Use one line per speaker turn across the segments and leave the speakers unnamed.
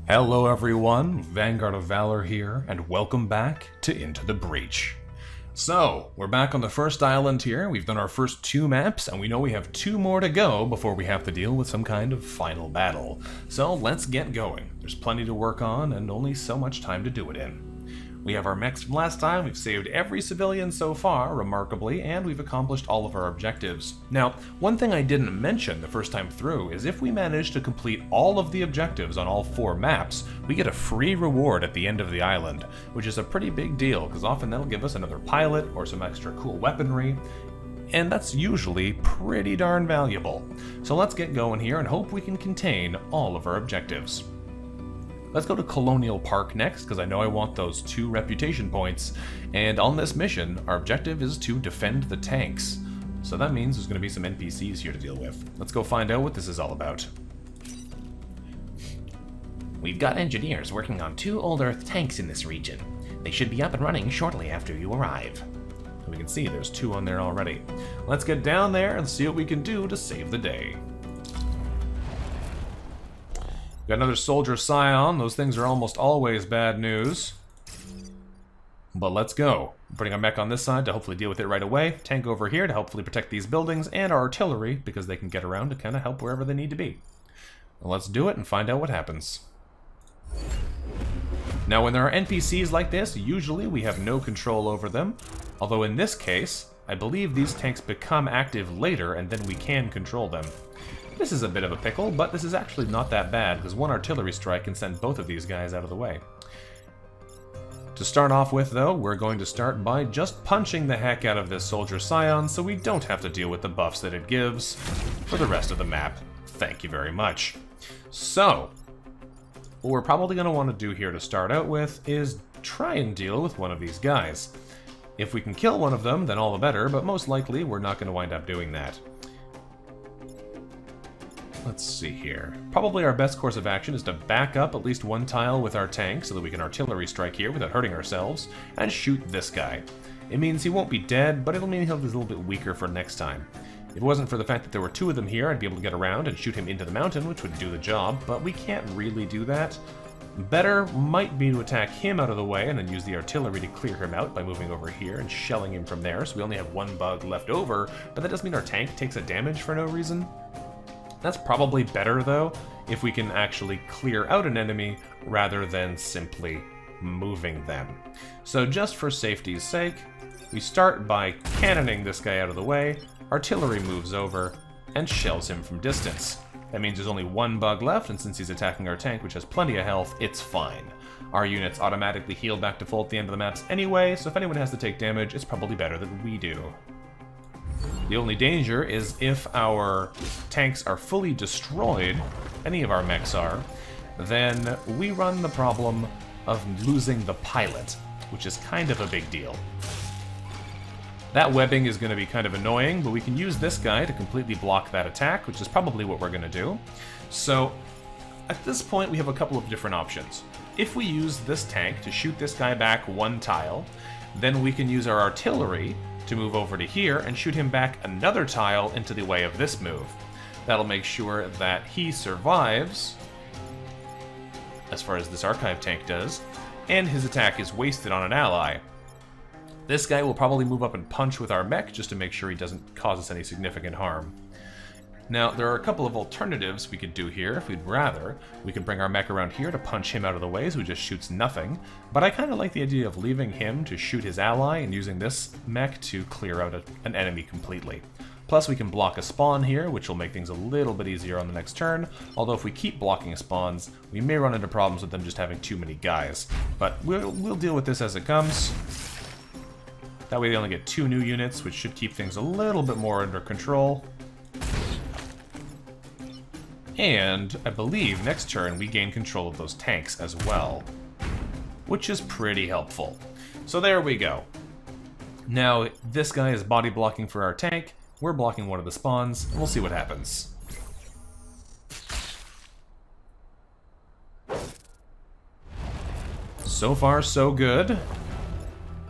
Hello everyone, VanguardOfValor here, and welcome back to Into the Breach. So, we're back on the first island here, we've done our first 2 maps, and we know we have 2 more to go before we have to deal with some kind of final battle. So let's get going. There's plenty to work on, and only so much time to do it in. We have our mechs from last time, we've saved every civilian so far, remarkably, and we've accomplished all of our objectives. Now, one thing I didn't mention the first time through is if we manage to complete all of the objectives on all 4 maps, we get a free reward at the end of the island, which is a pretty big deal, because often that'll give us another pilot or some extra cool weaponry, and that's usually pretty darn valuable. So let's get going here and hope we can contain all of our objectives. Let's go to Colonial Park next, because I know I want those 2 reputation points, and on this mission, our objective is to defend the tanks. So that means there's going to be some NPCs here to deal with. Let's go find out what this is all about.
We've got engineers working on 2 old Earth tanks in this region. They should be up and running shortly after you arrive.
We can see there's 2 on there already. Let's get down there and see what we can do to save the day. Got another soldier scion. Those things are almost always bad news. But let's go. I'm putting our mech on this side to hopefully deal with it right away. Tank over here to hopefully protect these buildings, and our artillery, because they can get around to kind of help wherever they need to be. Well, let's do it and find out what happens. Now, when there are NPCs like this, usually we have no control over them. Although in this case, I believe these tanks become active later, and then we can control them. This is a bit of a pickle, but this is actually not that bad, because 1 artillery strike can send both of these guys out of the way. To start off with, though, we're going to start by just punching the heck out of this soldier scion, so we don't have to deal with the buffs that it gives for the rest of the map. Thank you very much. So, what we're probably going to want to do here to start out with is try and deal with one of these guys. If we can kill one of them, then all the better, but most likely we're not going to wind up doing that. Let's see here. Probably our best course of action is to back up at least 1 tile with our tank so that we can artillery strike here without hurting ourselves, and shoot this guy. It means he won't be dead, but it'll mean he'll be a little bit weaker for next time. If it wasn't for the fact that there were 2 of them here, I'd be able to get around and shoot him into the mountain, which would do the job, but we can't really do that. Better might be to attack him out of the way and then use the artillery to clear him out by moving over here and shelling him from there, so we only have 1 bug left over, but that doesn't mean our tank takes a damage for no reason. That's probably better, though, if we can actually clear out an enemy rather than simply moving them. So just for safety's sake, we start by cannoning this guy out of the way, artillery moves over, and shells him from distance. That means there's only 1 bug left, and since he's attacking our tank, which has plenty of health, it's fine. Our units automatically heal back to full at the end of the maps anyway, so if anyone has to take damage, it's probably better that we do. The only danger is if our tanks are fully destroyed, any of our mechs are, then we run the problem of losing the pilot, which is kind of a big deal. That webbing is going to be kind of annoying, but we can use this guy to completely block that attack, which is probably what we're going to do. So, at this point, we have a couple of different options. If we use this tank to shoot this guy back 1 tile, then we can use our artillery to move over to here and shoot him back another tile into the way of this move. That'll make sure that he survives, as far as this archive tank does, and his attack is wasted on an ally. This guy will probably move up and punch with our mech just to make sure he doesn't cause us any significant harm. Now, there are a couple of alternatives we could do here if we'd rather. We could bring our mech around here to punch him out of the way so he just shoots nothing, but I kind of like the idea of leaving him to shoot his ally and using this mech to clear out an enemy completely. Plus, we can block a spawn here, which will make things a little bit easier on the next turn, although if we keep blocking spawns, we may run into problems with them just having too many guys. But we'll deal with this as it comes. That way they only get 2 new units, which should keep things a little bit more under control. And I believe next turn we gain control of those tanks as well, which is pretty helpful. So there we go. Now, this guy is body blocking for our tank, we're blocking one of the spawns, and we'll see what happens. So far, so good.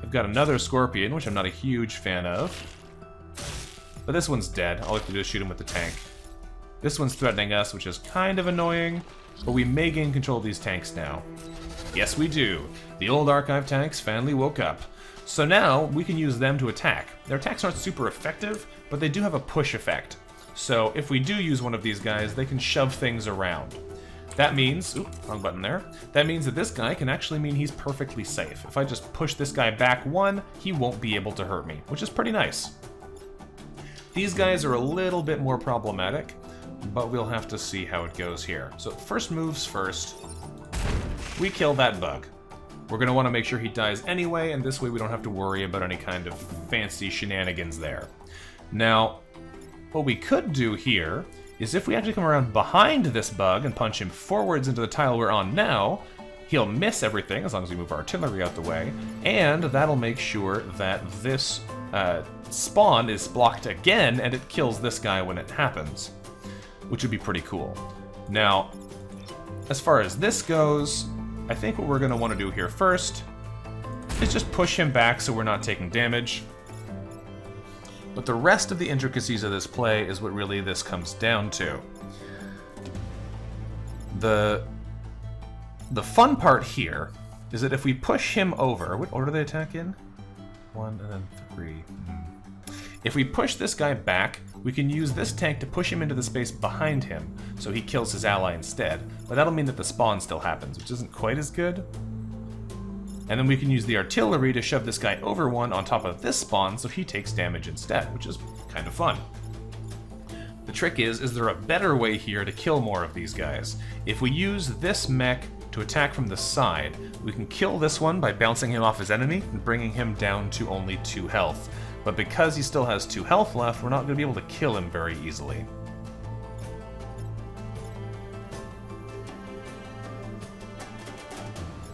I've got another Scorpion, which I'm not a huge fan of. But this one's dead. All I have to do is shoot him with the tank. This one's threatening us, which is kind of annoying. but we may gain control of these tanks now. Yes, we do. The old archive tanks finally woke up. So now we can use them to attack. Their attacks aren't super effective, but they do have a push effect. So if we do use one of these guys, they can shove things around. That means, oop, wrong button there. That means that this guy can actually mean he's perfectly safe. If I just push this guy back one, he won't be able to hurt me, which is pretty nice. These guys are a little bit more problematic, but we'll have to see how it goes here. So first moves first, we kill that bug. We're going to want to make sure he dies anyway, and this way we don't have to worry about any kind of fancy shenanigans there. Now, what we could do here is if we actually come around behind this bug and punch him forwards into the tile we're on now, he'll miss everything as long as we move our artillery out the way, and that'll make sure that this spawn is blocked again and it kills this guy when it happens, which would be pretty cool. Now, as far as this goes, I think what we're going to want to do here first is just push him back so we're not taking damage. But the rest of the intricacies of this play is what really this comes down to. The fun part here is that if we push him over... What order do they attack in? 1 and then 3. If we push this guy back, we can use this tank to push him into the space behind him, so he kills his ally instead. But that'll mean that the spawn still happens, which isn't quite as good. And then we can use the artillery to shove this guy over one on top of this spawn so he takes damage instead, which is kind of fun. The trick is there a better way here to kill more of these guys? If we use this mech to attack from the side, we can kill this one by bouncing him off his enemy and bringing him down to only 2 health. But because he still has 2 health left, we're not going to be able to kill him very easily.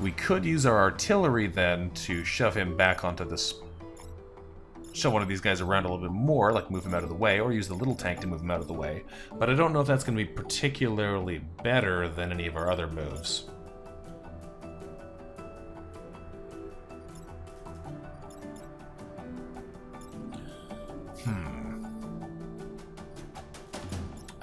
We could use our artillery then to shove him back onto this... shove one of these guys around a little bit more, like move him out of the way, or use the little tank to move him out of the way. But I don't know if that's going to be particularly better than any of our other moves.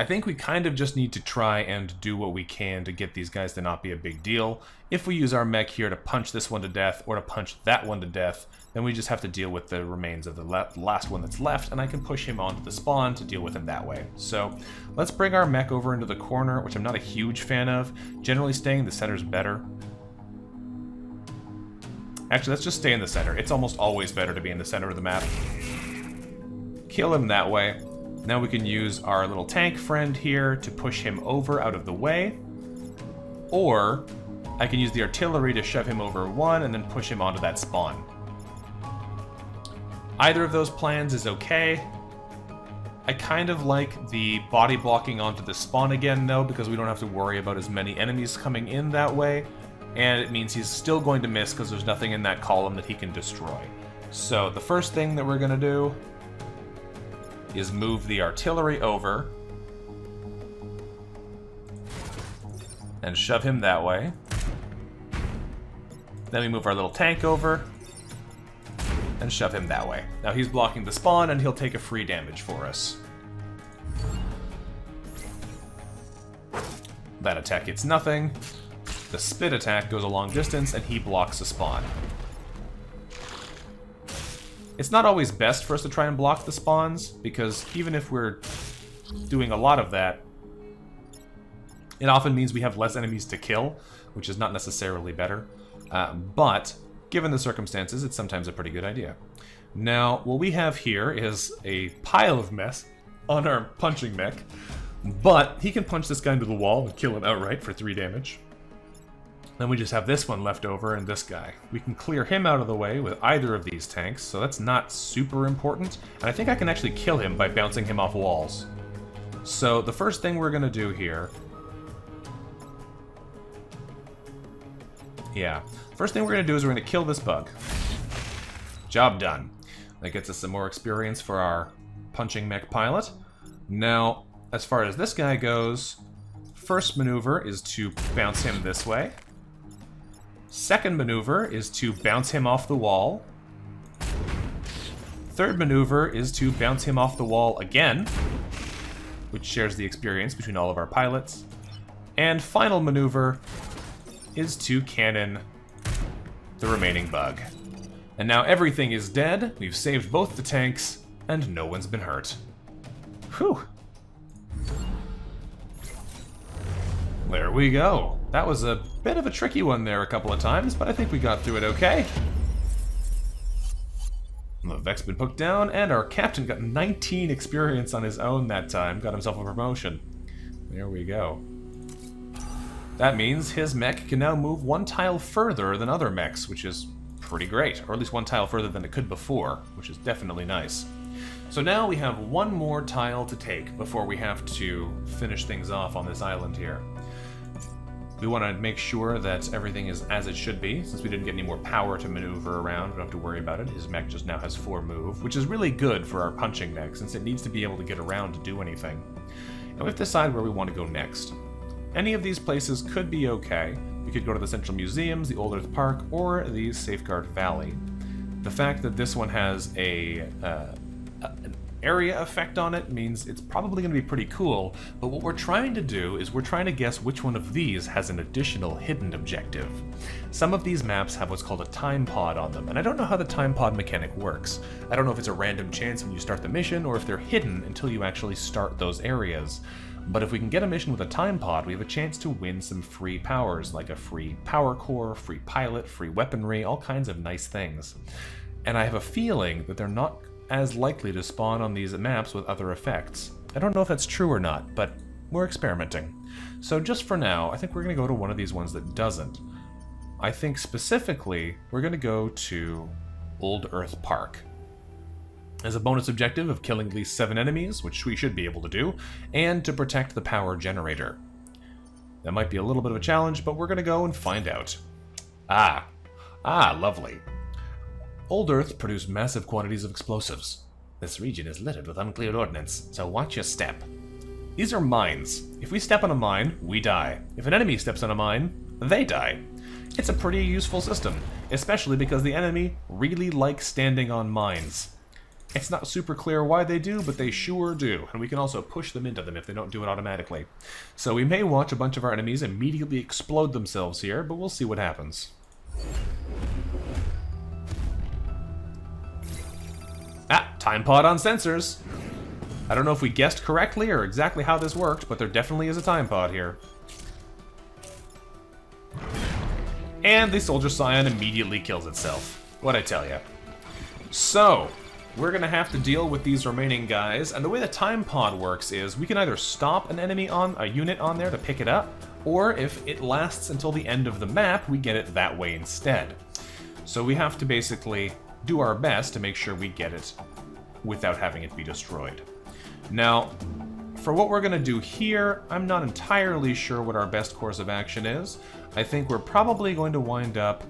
I think we kind of just need to try and do what we can to get these guys to not be a big deal. If we use our mech here to punch this one to death, or to punch that one to death, then we just have to deal with the remains of the last one that's left, and I can push him onto the spawn to deal with him that way. So let's bring our mech over into the corner, which I'm not a huge fan of. Generally staying in the center is better. Actually, let's just stay in the center. It's almost always better to be in the center of the map. Kill him that way. Now we can use our little tank friend here to push him over out of the way. Or I can use the artillery to shove him over one and then push him onto that spawn. Either of those plans is okay. I kind of like the body blocking onto the spawn again, though, because we don't have to worry about as many enemies coming in that way. And it means he's still going to miss because there's nothing in that column that he can destroy. So the first thing that we're going to do is move the artillery over and shove him that way. Then we move our little tank over and shove him that way. Now he's blocking the spawn and he'll take a free damage for us. That attack hits nothing. The spit attack goes a long distance and he blocks the spawn. It's not always best for us to try and block the spawns, because even if we're doing a lot of that, it often means we have less enemies to kill, which is not necessarily better. But, given the circumstances, it's sometimes a pretty good idea. Now, what we have here is a pile of mess on our punching mech, but he can punch this guy into the wall and kill him outright for 3 damage. Then we just have this one left over and this guy. We can clear him out of the way with either of these tanks, so that's not super important. And I think I can actually kill him by bouncing him off walls. So the first thing we're going to do here... First thing we're going to do is we're going to kill this bug. Job done. That gets us some more experience for our punching mech pilot. Now, as far as this guy goes, first maneuver is to bounce him this way. Second maneuver is to bounce him off the wall. Third maneuver is to bounce him off the wall again, which shares the experience between all of our pilots. And final maneuver is to cannon the remaining bug. And now everything is dead, we've saved both the tanks, and no one's been hurt. Whew. There we go. That was a bit of a tricky one there a couple of times, but I think we got through it okay. The Vex's been put down, and our captain got 19 experience on his own that time, got himself a promotion. There we go. That means his mech can now move one tile further than other mechs, which is pretty great, or at least one tile further than it could before, which is definitely nice. So now we have one more tile to take before we have to finish things off on this island here. We want to make sure that everything is as it should be. Since we didn't get any more power to maneuver around, we don't have to worry about it. His mech just now has 4 move, which is really good for our punching mech, since it needs to be able to get around to do anything. And we have to decide where we want to go next. Any of these places could be okay. We could go to the Central Museums, the Old Earth Park, or the Safeguard Valley. The fact that this one has an area effect on it means it's probably going to be pretty cool, but what we're trying to do is we're trying to guess which one of these has an additional hidden objective. Some of these maps have what's called a time pod on them, and I don't know how the time pod mechanic works. I don't know if it's a random chance when you start the mission, or if they're hidden until you actually start those areas. But if we can get a mission with a time pod, we have a chance to win some free powers, like a free power core, free pilot, free weaponry, all kinds of nice things. And I have a feeling that they're not as likely to spawn on these maps with other effects. I don't know if that's true or not, but we're experimenting. So just for now, I think we're going to go to one of these ones that doesn't. I think specifically, we're going to go to Old Earth Park. As a bonus objective of killing at least 7 enemies, which we should be able to do, and to protect the power generator. That might be a little bit of a challenge, but we're going to go and find out. Lovely. Old Earth produced massive quantities of explosives.
This region is littered with uncleared ordnance, so watch your step.
These are mines. If we step on a mine, we die. If an enemy steps on a mine, they die. It's a pretty useful system, especially because the enemy really likes standing on mines. It's not super clear why they do, but they sure do, and we can also push them into them if they don't do it automatically. So we may watch a bunch of our enemies immediately explode themselves here, but we'll see what happens. Time pod on sensors. I don't know if we guessed correctly or exactly how this worked, but there definitely is a time pod here. And the Soldier Scion immediately kills itself. What'd I tell ya? So, we're gonna have to deal with these remaining guys, and the way the time pod works is we can either stop an enemy on a unit on there to pick it up, or if it lasts until the end of the map, we get it that way instead. So we have to basically do our best to make sure we get it without having it be destroyed. Now, for what we're going to do here, I'm not entirely sure what our best course of action is. I think we're probably going to wind up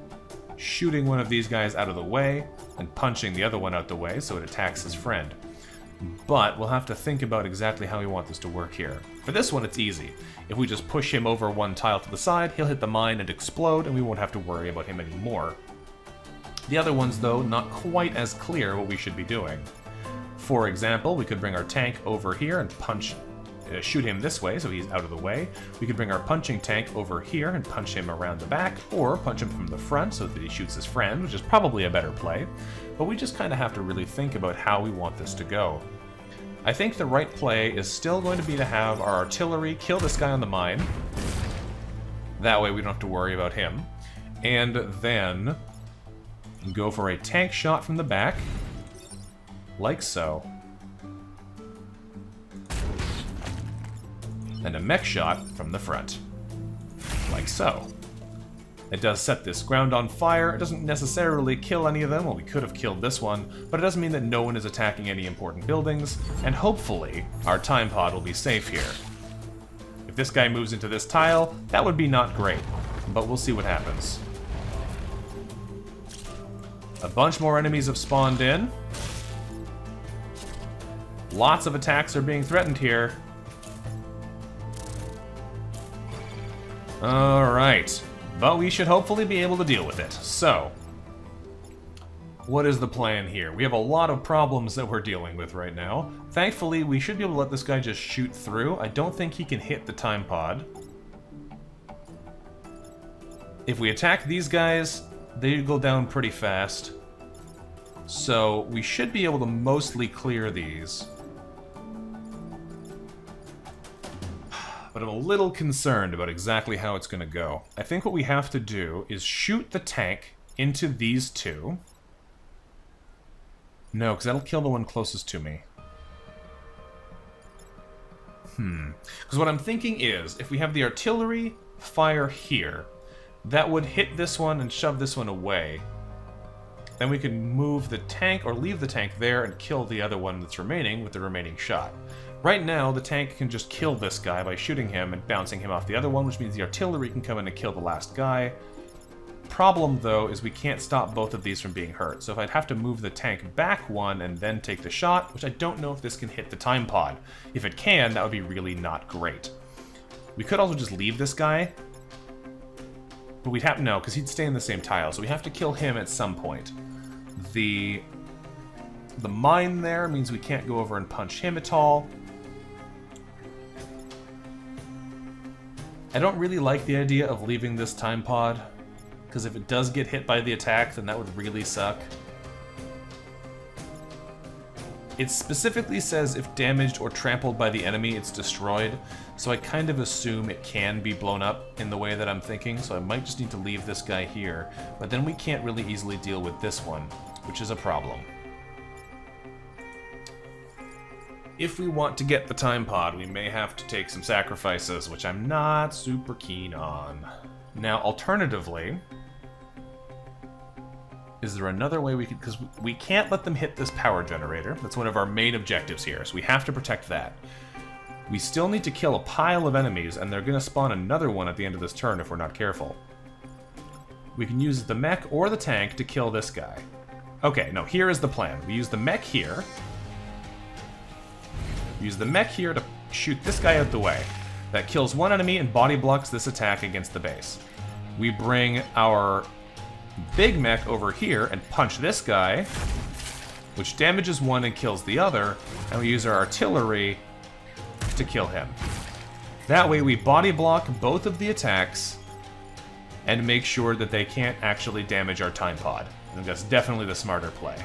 shooting one of these guys out of the way and punching the other one out the way so it attacks his friend. But we'll have to think about exactly how we want this to work here. For this one, it's easy. If we just push him over one tile to the side, he'll hit the mine and explode, and we won't have to worry about him anymore. The other ones, though, not quite as clear what we should be doing. For example, we could bring our tank over here and shoot him this way so he's out of the way. We could bring our punching tank over here and punch him around the back, or punch him from the front so that he shoots his friend, which is probably a better play. But we just kind of have to really think about how we want this to go. I think the right play is still going to be to have our artillery kill this guy on the mine. That way we don't have to worry about him. And then go for a tank shot from the back, like so. And a mech shot from the front, like so. It does set this ground on fire. It doesn't necessarily kill any of them. Well, we could have killed this one, but it doesn't mean that no one is attacking any important buildings, and hopefully our time pod will be safe here. If this guy moves into this tile, that would be not great, but we'll see what happens. A bunch more enemies have spawned in. Lots of attacks are being threatened here. Alright, but we should hopefully be able to deal with it. So, what is the plan here? We have a lot of problems that we're dealing with right now. Thankfully, we should be able to let this guy just shoot through. I don't think he can hit the time pod. If we attack these guys, they go down pretty fast. So we should be able to mostly clear these. But I'm a little concerned about exactly how it's going to go. I think what we have to do is shoot the tank into these two. No, because that'll kill the one closest to me. Because what I'm thinking is, if we have the artillery fire here, that would hit this one and shove this one away. Then we can move the tank, or leave the tank there and kill the other one that's remaining with the remaining shot. Right now, the tank can just kill this guy by shooting him and bouncing him off the other one, which means the artillery can come in and kill the last guy. Problem, though, is we can't stop both of these from being hurt. So if I'd have to move the tank back one and then take the shot, which I don't know if this can hit the time pod. If it can, that would be really not great. We could also just leave this guy. But we'd have to know, because he'd stay in the same tile, so we have to kill him at some point. The mine there means we can't go over and punch him at all. I don't really like the idea of leaving this time pod, because if it does get hit by the attack, then that would really suck. It specifically says if damaged or trampled by the enemy, it's destroyed, so I kind of assume it can be blown up in the way that I'm thinking, so I might just need to leave this guy here, but then we can't really easily deal with this one, which is a problem. If we want to get the time pod, we may have to take some sacrifices, which I'm not super keen on. Now, alternatively, is there another way we could... Because we can't let them hit this power generator. That's one of our main objectives here, so we have to protect that. We still need to kill a pile of enemies, and they're going to spawn another one at the end of this turn if we're not careful. We can use the mech or the tank to kill this guy. Okay, no, here is the plan. We use the mech here. Use the mech here to shoot this guy out the way. That kills one enemy and body blocks this attack against the base. We bring our big mech over here and punch this guy, which damages one and kills the other, and we use our artillery to kill him. That way we body block both of the attacks and make sure that they can't actually damage our time pod. I think that's definitely the smarter play.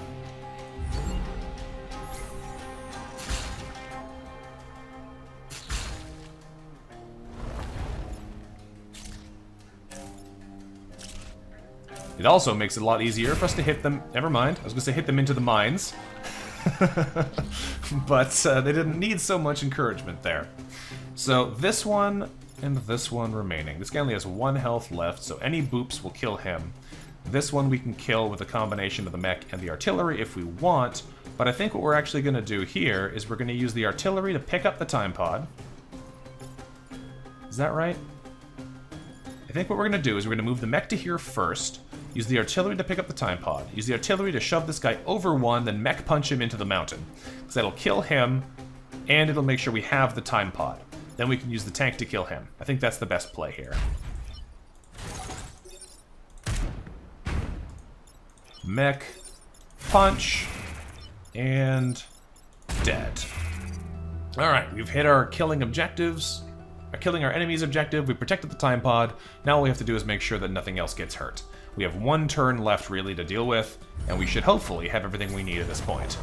It also makes it a lot easier for us to hit them. Never mind, I was going to say hit them into the mines. But they didn't need so much encouragement there. So this one and this one remaining. This guy only has 1 health left, so any boops will kill him. This one we can kill with a combination of the mech and the artillery if we want. But I think what we're actually going to do here is we're going to use the artillery to pick up the time pod. Is that right? I think what we're going to do is we're going to move the mech to here first. Use the artillery to pick up the time pod. Use the artillery to shove this guy over one, then mech punch him into the mountain. Because that'll kill him, and it'll make sure we have the time pod. Then we can use the tank to kill him. I think that's the best play here. Mech, punch, and dead. Alright, we've hit our killing objectives. Killing our enemy's objective, we protected the time pod. Now all we have to do is make sure that nothing else gets hurt. We have 1 turn left, really, to deal with, and we should hopefully have everything we need at this point.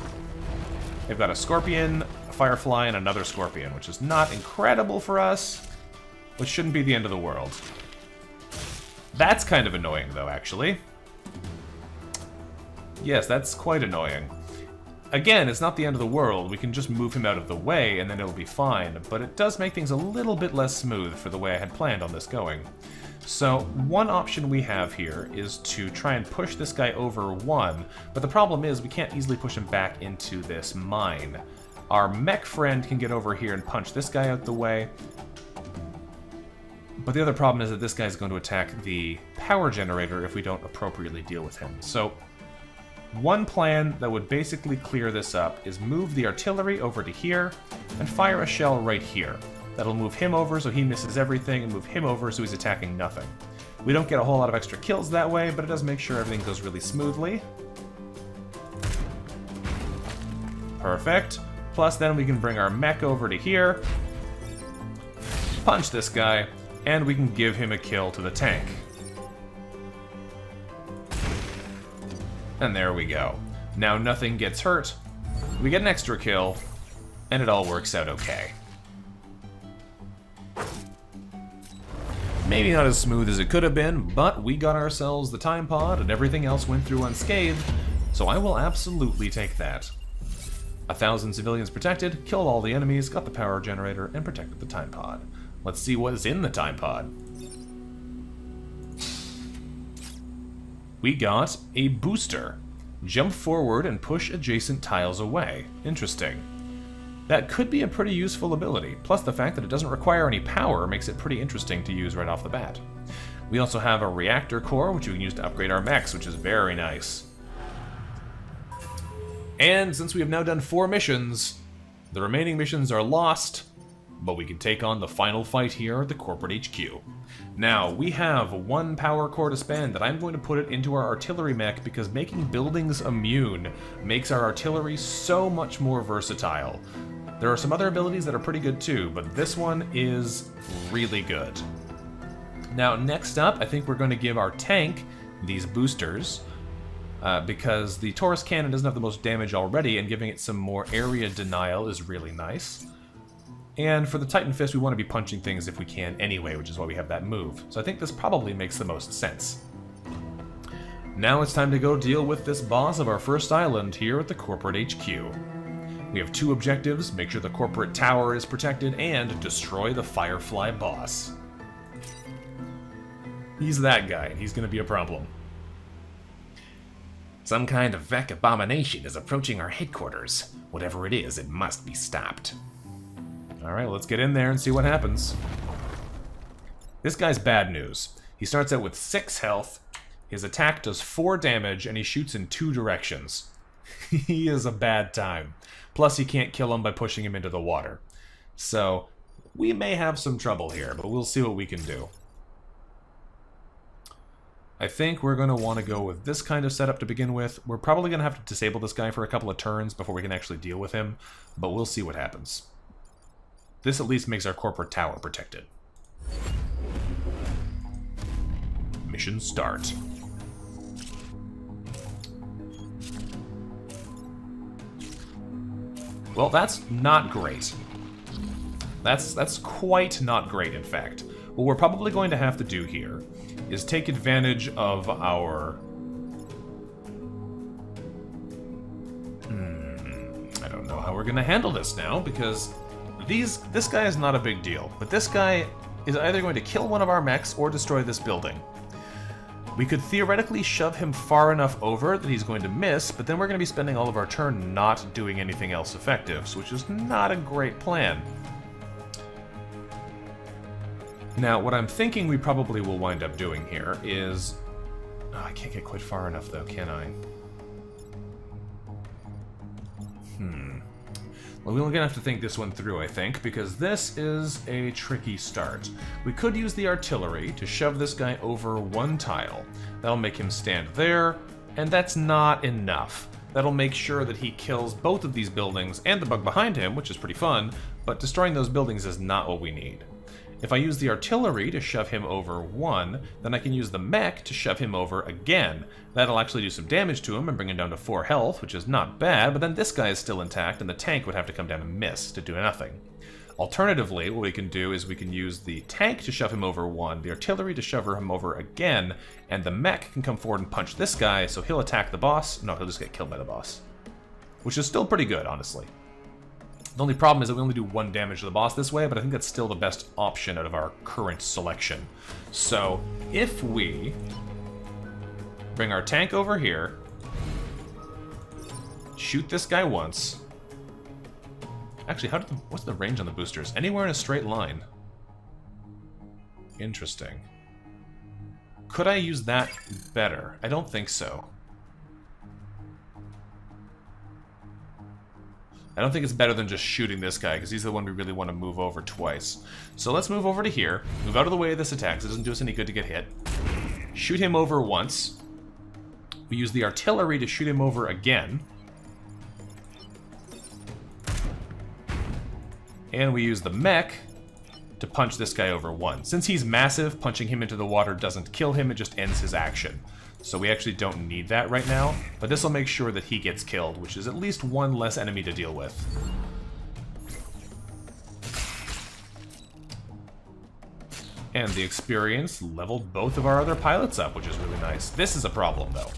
They've got a scorpion, a firefly, and another scorpion, which is not incredible for us, which shouldn't be the end of the world. That's kind of annoying, though, actually. Yes, that's quite annoying. Again, it's not the end of the world. We can just move him out of the way, and then it'll be fine, but it does make things a little bit less smooth for the way I had planned on this going. So, one option we have here is to try and push this guy over one, but the problem is we can't easily push him back into this mine. Our mech friend can get over here and punch this guy out the way, but the other problem is that this guy is going to attack the power generator if we don't appropriately deal with him. So, one plan that would basically clear this up is move the artillery over to here and fire a shell right here. That'll move him over so he misses everything and move him over so he's attacking nothing. We don't get a whole lot of extra kills that way, but it does make sure everything goes really smoothly. Perfect. Plus then we can bring our mech over to here, punch this guy, and we can give him a kill to the tank. And there we go. Now nothing gets hurt, we get an extra kill, and it all works out okay. Maybe not as smooth as it could have been, but we got ourselves the time pod and everything else went through unscathed, so I will absolutely take that. 1,000 civilians protected, killed all the enemies, got the power generator, and protected the time pod. Let's see what is in the time pod. We got a booster. Jump forward and push adjacent tiles away. Interesting. That could be a pretty useful ability, plus the fact that it doesn't require any power makes it pretty interesting to use right off the bat. We also have a reactor core, which we can use to upgrade our mechs, which is very nice. And since we have now done 4 missions, the remaining missions are lost, but we can take on the final fight here at the corporate HQ. Now, we have 1 power core to spend, and I'm going to put it into our artillery mech because making buildings immune makes our artillery so much more versatile. There are some other abilities that are pretty good too, but this one is really good. Now, next up, I think we're going to give our tank these boosters, because the Taurus cannon doesn't have the most damage already, and giving it some more area denial is really nice. And for the Titan Fist, we want to be punching things if we can anyway, which is why we have that move. So I think this probably makes the most sense. Now it's time to go deal with this boss of our first island here at the corporate HQ. We have 2 objectives: make sure the corporate tower is protected, and destroy the Firefly boss. He's that guy, and he's going to be a problem.
Some kind of Vec abomination is approaching our headquarters. Whatever it is, it must be stopped.
Alright, let's get in there and see what happens. This guy's bad news. He starts out with 6 health, his attack does 4 damage, and he shoots in 2 directions. He is a bad time. Plus, you can't kill him by pushing him into the water. So, we may have some trouble here, but we'll see what we can do. I think we're going to want to go with this kind of setup to begin with. We're probably going to have to disable this guy for a couple of turns before we can actually deal with him, but we'll see what happens. This at least makes our corporate tower protected. Mission start. Well, that's not great. That's quite not great, in fact. What we're probably going to have to do here is take advantage of our... I don't know how we're going to handle this now, because this guy is not a big deal. But this guy is either going to kill one of our mechs or destroy this building. We could theoretically shove him far enough over that he's going to miss, but then we're going to be spending all of our turn not doing anything else effective, which is not a great plan. Now, what I'm thinking we probably will wind up doing here is... Oh, I can't get quite far enough, though, can I? Well, we're going to have to think this one through, I think, because this is a tricky start. We could use the artillery to shove this guy over 1 tile. That'll make him stand there, and that's not enough. That'll make sure that he kills both of these buildings and the bug behind him, which is pretty fun, but destroying those buildings is not what we need. If I use the artillery to shove him over 1, then I can use the mech to shove him over again. That'll actually do some damage to him and bring him down to 4 health, which is not bad, but then this guy is still intact, and the tank would have to come down and miss to do nothing. Alternatively, what we can do is we can use the tank to shove him over 1, the artillery to shove him over again, and the mech can come forward and punch this guy, so he'll attack the boss. No, he'll just get killed by the boss. Which is still pretty good, honestly. The only problem is that we only do 1 damage to the boss this way, but I think that's still the best option out of our current selection. So, if we bring our tank over here, shoot this guy once... Actually, what's the range on the boosters? Anywhere in a straight line. Interesting. Could I use that better? I don't think so. I don't think it's better than just shooting this guy, because he's the one we really want to move over twice. So let's move over to here, move out of the way of this attack, because it doesn't do us any good to get hit. Shoot him over once. We use the artillery to shoot him over again. And we use the mech to punch this guy over 1. Since he's massive, punching him into the water doesn't kill him, it just ends his action. So we actually don't need that right now, but this will make sure that he gets killed, which is at least one less enemy to deal with. And the experience leveled both of our other pilots up, which is really nice. This is a problem, though.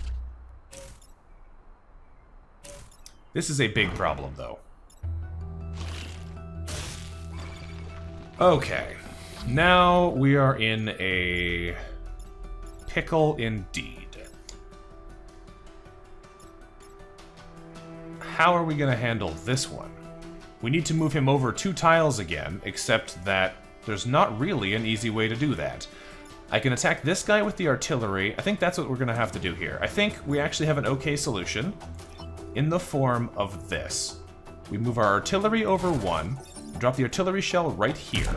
This is a big problem, though. Okay. Now we are in a pickle indeed. How are we going to handle this one? We need to move him over 2 tiles again, except that there's not really an easy way to do that. I can attack this guy with the artillery. I think that's what we're going to have to do here. I think we actually have an okay solution in the form of this. We move our artillery over 1, drop the artillery shell right here.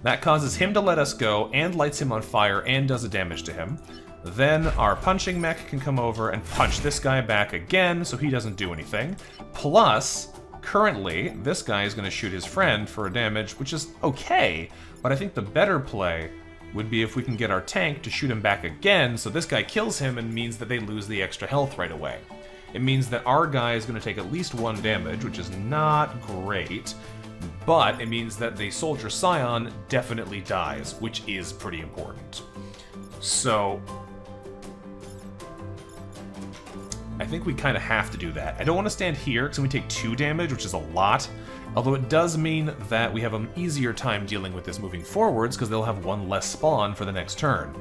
That causes him to let us go and lights him on fire and does a damage to him. Then our punching mech can come over and punch this guy back again so he doesn't do anything. Plus, currently, this guy is going to shoot his friend for a damage, which is okay, but I think the better play would be if we can get our tank to shoot him back again so this guy kills him and means that they lose the extra health right away. It means that our guy is going to take at least 1 damage, which is not great, but it means that the Soldier Scion definitely dies, which is pretty important. So I think we kind of have to do that. I don't want to stand here because we take 2 damage, which is a lot. Although it does mean that we have an easier time dealing with this moving forwards because they'll have 1 less spawn for the next turn.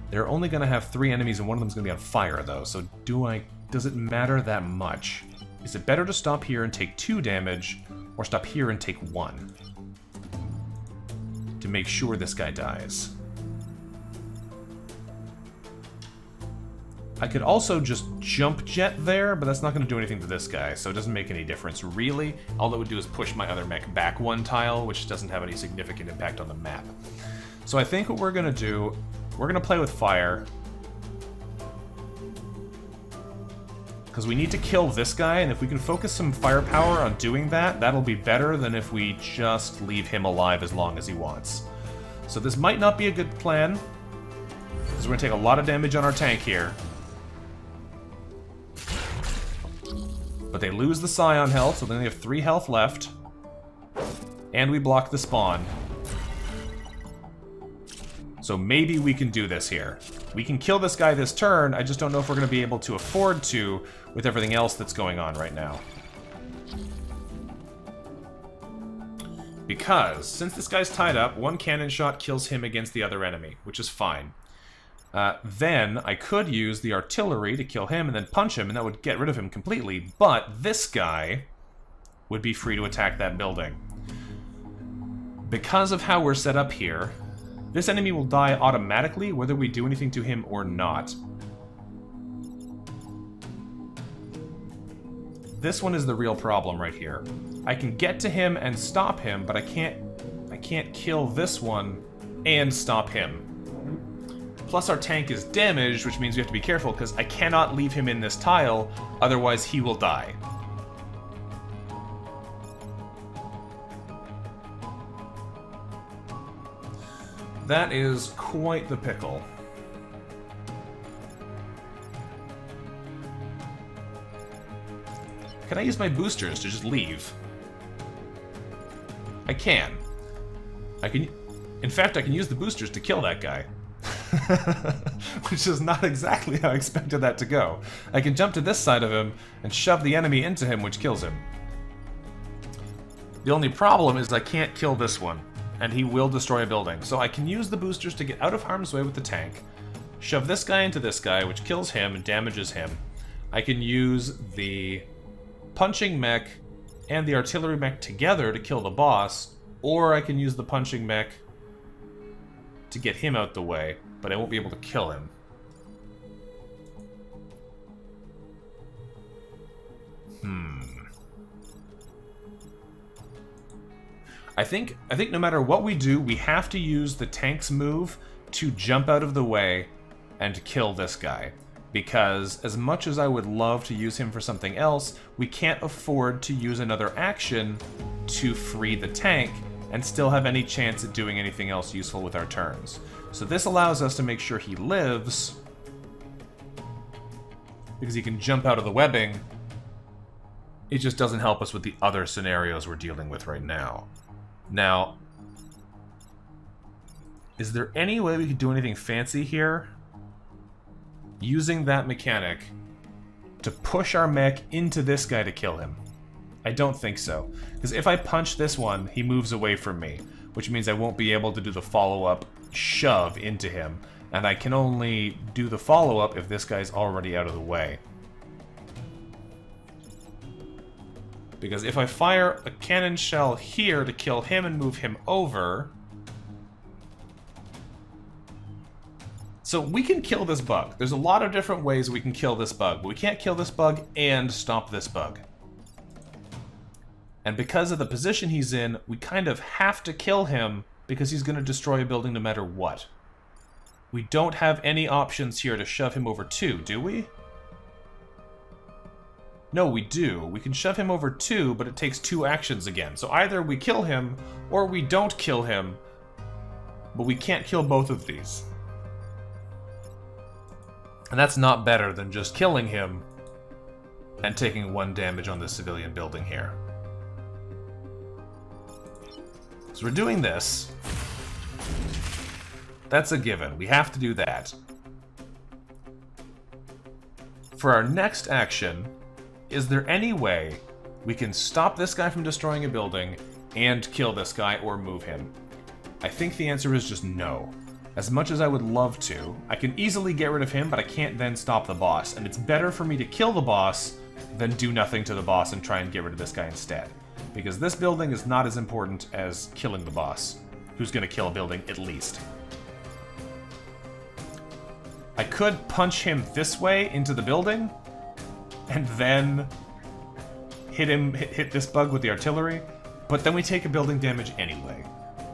They're only going to have 3 enemies and one of them's going to be on fire though, so does it matter that much? Is it better to stop here and take 2 damage, or stop here and take 1? To make sure this guy dies. I could also just jump jet there, but that's not going to do anything to this guy, so it doesn't make any difference, really. All it would do is push my other mech back 1 tile, which doesn't have any significant impact on the map. So I think what we're going to do, we're going to play with fire. Because we need to kill this guy, and if we can focus some firepower on doing that, that'll be better than if we just leave him alive as long as he wants. So this might not be a good plan, because we're going to take a lot of damage on our tank here. But they lose the Scion health, so then they have 3 health left. And we block the spawn. So maybe we can do this here. We can kill this guy this turn, I just don't know if we're going to be able to afford to with everything else that's going on right now. Because, since this guy's tied up, 1 cannon shot kills him against the other enemy, which is fine. Then I could use the artillery to kill him and then punch him, and that would get rid of him completely, but this guy would be free to attack that building. Because of how we're set up here, this enemy will die automatically whether we do anything to him or not. This one is the real problem right here. I can get to him and stop him, but I can't kill this one and stop him. Plus our tank is damaged, which means we have to be careful because I cannot leave him in this tile, otherwise he will die. That is quite the pickle. Can I use my boosters to just leave? I can. In fact, I can use the boosters to kill that guy. Which is not exactly how I expected that to go. I can jump to this side of him and shove the enemy into him, which kills him. The only problem is I can't kill this one, and he will destroy a building. So I can use the boosters to get out of harm's way with the tank, shove this guy into this guy, which kills him and damages him. I can use the punching mech and the artillery mech together to kill the boss, or I can use the punching mech to get him out the way, but I won't be able to kill him. I think no matter what we do, we have to use the tank's move to jump out of the way and kill this guy. Because as much as I would love to use him for something else, we can't afford to use another action to free the tank and still have any chance at doing anything else useful with our turns. So this allows us to make sure he lives, because he can jump out of the webbing. It just doesn't help us with the other scenarios we're dealing with right now. Now, is there any way we could do anything fancy here? Using that mechanic to push our mech into this guy to kill him. I don't think so. Because if I punch this one, he moves away from me, which means I won't be able to do the follow-up shove into him, and I can only do the follow-up if this guy's already out of the way. Because if I fire a cannon shell here to kill him and move him over... So we can kill this bug. There's a lot of different ways we can kill this bug, but we can't kill this bug and stop this bug. And because of the position he's in, we kind of have to kill him because he's going to destroy a building no matter what. We don't have any options here to shove him over to, do we? No, we do. We can shove him over 2, but it takes 2 actions again. So either we kill him, or we don't kill him, but we can't kill both of these. And that's not better than just killing him and taking 1 damage on the civilian building here. So we're doing this. That's a given. We have to do that. For our next action, is there any way we can stop this guy from destroying a building and kill this guy or move him? I think the answer is just no. As much as I would love to, I can easily get rid of him, but I can't then stop the boss. And it's better for me to kill the boss than do nothing to the boss and try and get rid of this guy instead. Because this building is not as important as killing the boss, who's going to kill a building at least. I could punch him this way into the building, and then hit this bug with the artillery, but then we take a building damage anyway.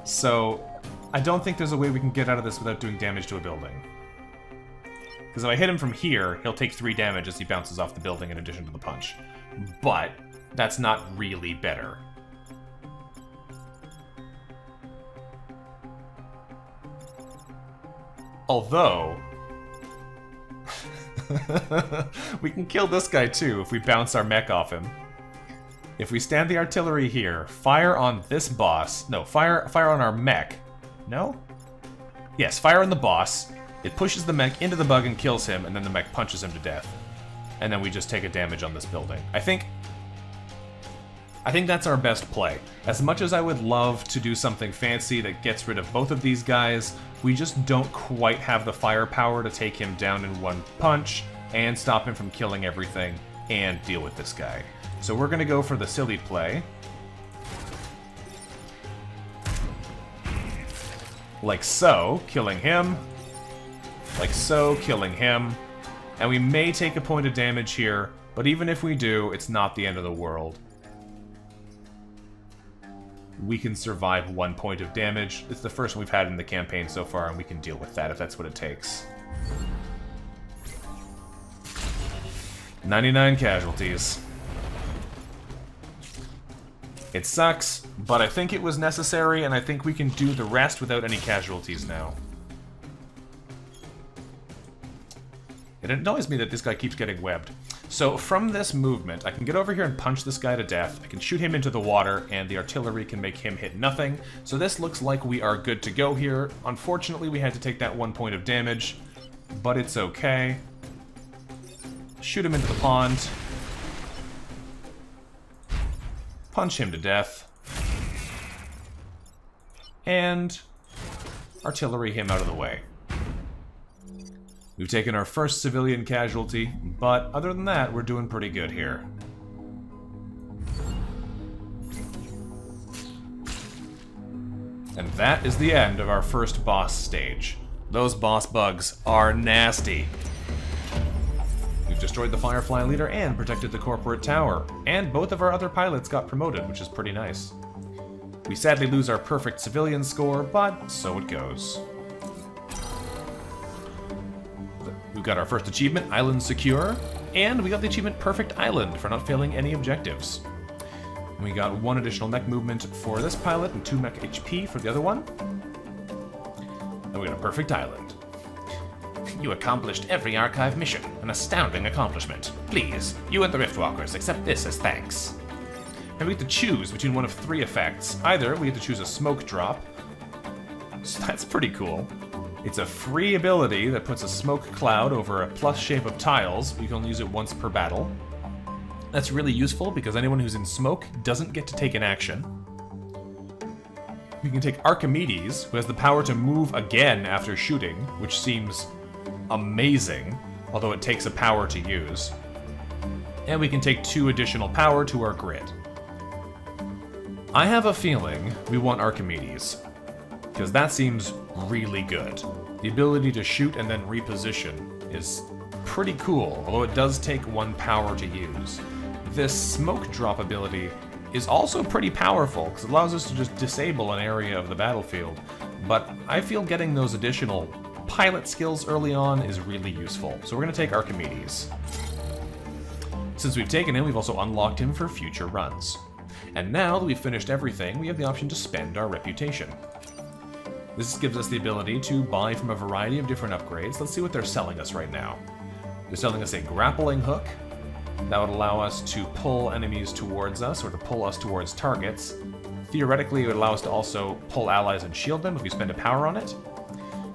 So I don't think there's a way we can get out of this without doing damage to a building. Because if I hit him from here, he'll take 3 damage as he bounces off the building in addition to the punch. But that's not really better. Although we can kill this guy too if we bounce our mech off him. If we stand the artillery here, fire on this boss. No, fire on our mech. No? Yes, fire on the boss. It pushes the mech into the bug and kills him, and then the mech punches him to death. And then we just take a damage on this building. I think that's our best play. As much as I would love to do something fancy that gets rid of both of these guys, we just don't quite have the firepower to take him down in 1 punch and stop him from killing everything and deal with this guy. So we're going to go for the silly play. Like so, killing him. Like so, killing him. And we may take a point of damage here, but even if we do, it's not the end of the world. We can survive 1 point of damage. It's the first one we've had in the campaign so far, and we can deal with that if that's what it takes. 99 casualties. It sucks, but I think it was necessary, and I think we can do the rest without any casualties now. It annoys me that this guy keeps getting webbed. So from this movement, I can get over here and punch this guy to death. I can shoot him into the water, and the artillery can make him hit nothing. So this looks like we are good to go here. Unfortunately, we had to take that 1 point of damage, but it's okay. Shoot him into the pond. Punch him to death. And artillery him out of the way. We've taken our first civilian casualty, but other than that, we're doing pretty good here. And that is the end of our first boss stage. Those boss bugs are nasty. We've destroyed the Firefly leader and protected the corporate tower, and both of our other pilots got promoted, which is pretty nice. We sadly lose our perfect civilian score, but so it goes. We've got our first achievement, Island Secure, and we got the achievement Perfect Island for not failing any objectives. We got 1 additional mech movement for this pilot and 2 mech HP for the other one. And we got a perfect island.
You accomplished every archive mission. An astounding accomplishment. Please, you and the Riftwalkers accept this as thanks.
And we get to choose between one of 3 effects. Either we get to choose a smoke drop. So that's pretty cool. It's a free ability that puts a smoke cloud over a plus shape of tiles. We can only use it once per battle. That's really useful because anyone who's in smoke doesn't get to take an action. You can take Archimedes, who has the power to move again after shooting, which seems amazing, although it takes a power to use. And we can take 2 additional power to our grid. I have a feeling we want Archimedes, because that seems really good. The ability to shoot and then reposition is pretty cool, although it does take 1 power to use. This smoke drop ability is also pretty powerful, because it allows us to just disable an area of the battlefield, but I feel getting those additional pilot skills early on is really useful, so we're going to take Archimedes. Since we've taken him, we've also unlocked him for future runs. And now that we've finished everything, we have the option to spend our reputation. This gives us the ability to buy from a variety of different upgrades. Let's see what they're selling us right now. They're selling us a grappling hook. That would allow us to pull enemies towards us, or to pull us towards targets. Theoretically, it would allow us to also pull allies and shield them if we spend a power on it.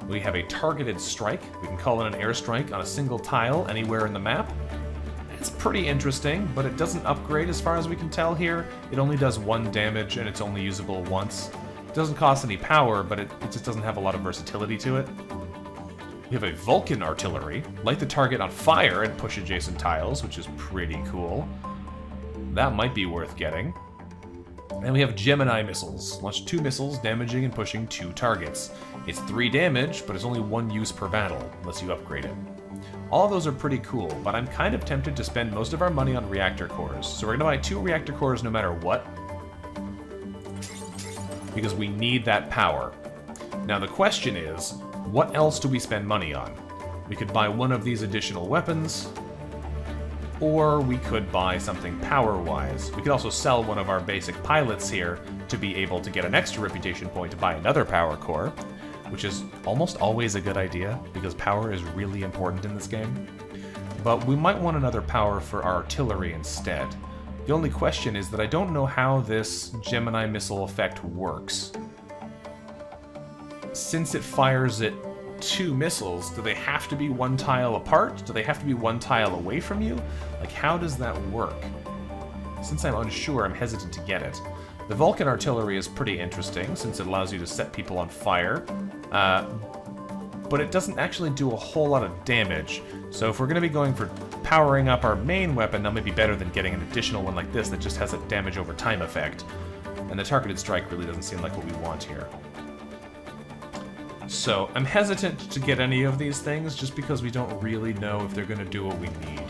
We have a targeted strike. We can call in an airstrike on a single tile anywhere in the map. It's pretty interesting, but it doesn't upgrade as far as we can tell here. It only does 1 damage, and it's only usable once. It doesn't cost any power, but it just doesn't have a lot of versatility to it. We have a Vulcan artillery. Light the target on fire and push adjacent tiles, which is pretty cool. That might be worth getting. And we have Gemini missiles. Launch 2 missiles, damaging and pushing 2 targets. It's 3 damage, but it's only 1 use per battle, unless you upgrade it. All of those are pretty cool, but I'm kind of tempted to spend most of our money on reactor cores. So we're going to buy 2 reactor cores no matter what, because we need that power. Now the question is, what else do we spend money on? We could buy one of these additional weapons, or we could buy something power-wise. We could also sell one of our basic pilots here to be able to get an extra reputation point to buy another power core, which is almost always a good idea, because power is really important in this game. But we might want another power for our artillery instead. The only question is that I don't know how this Gemini missile effect works. Since it fires at 2 missiles, do they have to be 1 tile apart? Do they have to be 1 tile away from you? Like, how does that work? Since I'm unsure, I'm hesitant to get it. The Vulcan artillery is pretty interesting, since it allows you to set people on fire. But it doesn't actually do a whole lot of damage. So if we're going to be going for powering up our main weapon, that might be better than getting an additional one like this that just has a damage over time effect. And the targeted strike really doesn't seem like what we want here. So I'm hesitant to get any of these things just because we don't really know if they're going to do what we need.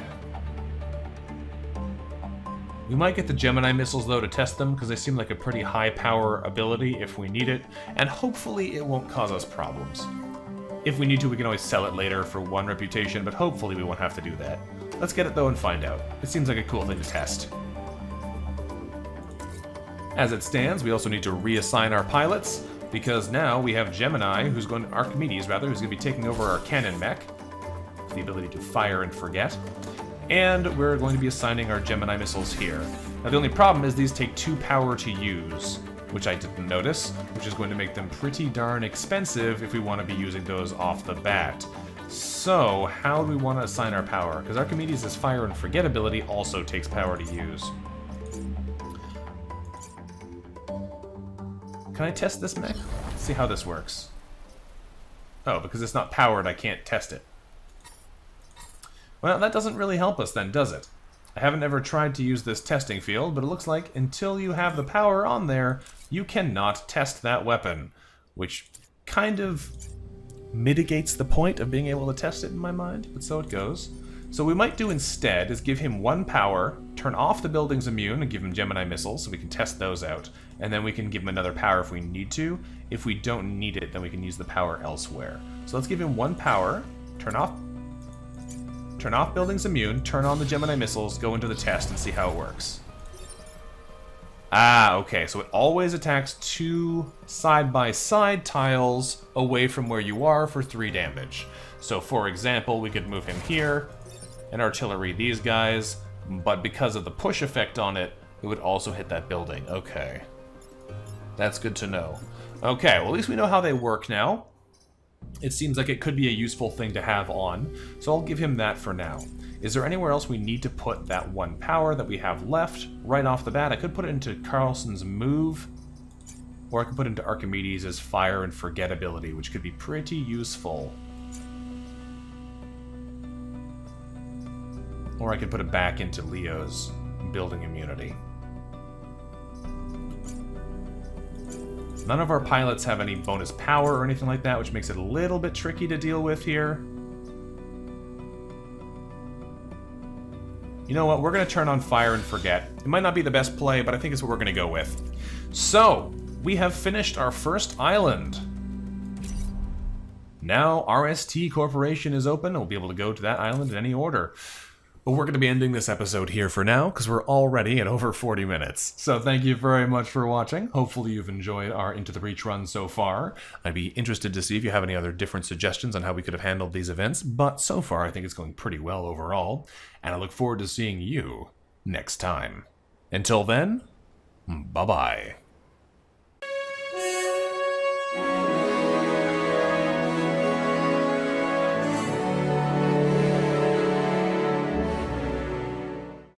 We might get the Gemini missiles though to test them because they seem like a pretty high power ability if we need it, and hopefully it won't cause us problems. If we need to, we can always sell it later for 1 reputation, but hopefully we won't have to do that. Let's get it though and find out. It seems like a cool thing to test. As it stands, we also need to reassign our pilots, because now we have Gemini, Archimedes rather, who's going to be taking over our cannon mech, the ability to fire and forget. And we're going to be assigning our Gemini missiles here. Now the only problem is these take 2 power to use, which I didn't notice, which is going to make them pretty darn expensive if we want to be using those off the bat. So, how do we want to assign our power? Because Archimedes' fire and forget ability also takes power to use. Can I test this mech? Let's see how this works. Oh, because it's not powered, I can't test it. Well, that doesn't really help us then, does it? I haven't ever tried to use this testing field, but it looks like until you have the power on there, you cannot test that weapon, which kind of mitigates the point of being able to test it in my mind, but so it goes. So what we might do instead is give him 1 power, turn off the building's immune, and give him Gemini missiles so we can test those out, and then we can give him another power if we need to. If we don't need it, then we can use the power elsewhere. So let's give him 1 power, turn off building's immune, turn on the Gemini missiles, go into the test, and see how it works. Ah, okay, so it always attacks 2 side-by-side tiles away from where you are for 3 damage. So, for example, we could move him here, and artillery these guys, but because of the push effect on it, it would also hit that building. Okay. That's good to know. Okay, well, at least we know how they work now. It seems like it could be a useful thing to have on, so I'll give him that for now. Is there anywhere else we need to put that 1 power that we have left right off the bat? I could put it into Carlson's move, or I could put it into Archimedes' fire and forget ability, which could be pretty useful. Or I could put it back into Leo's building immunity. None of our pilots have any bonus power or anything like that, which makes it a little bit tricky to deal with here. You know what? We're going to turn on Fire and Forget. It might not be the best play, but I think it's what we're going to go with. So, we have finished our first island. Now, RST Corporation is open, and we'll be able to go to that island in any order. But we're going to be ending this episode here for now, because we're already at over 40 minutes. So thank you very much for watching. Hopefully you've enjoyed our Into the Breach run so far. I'd be interested to see if you have any other different suggestions on how we could have handled these events, but so far I think it's going pretty well overall, and I look forward to seeing you next time. Until then, bye-bye.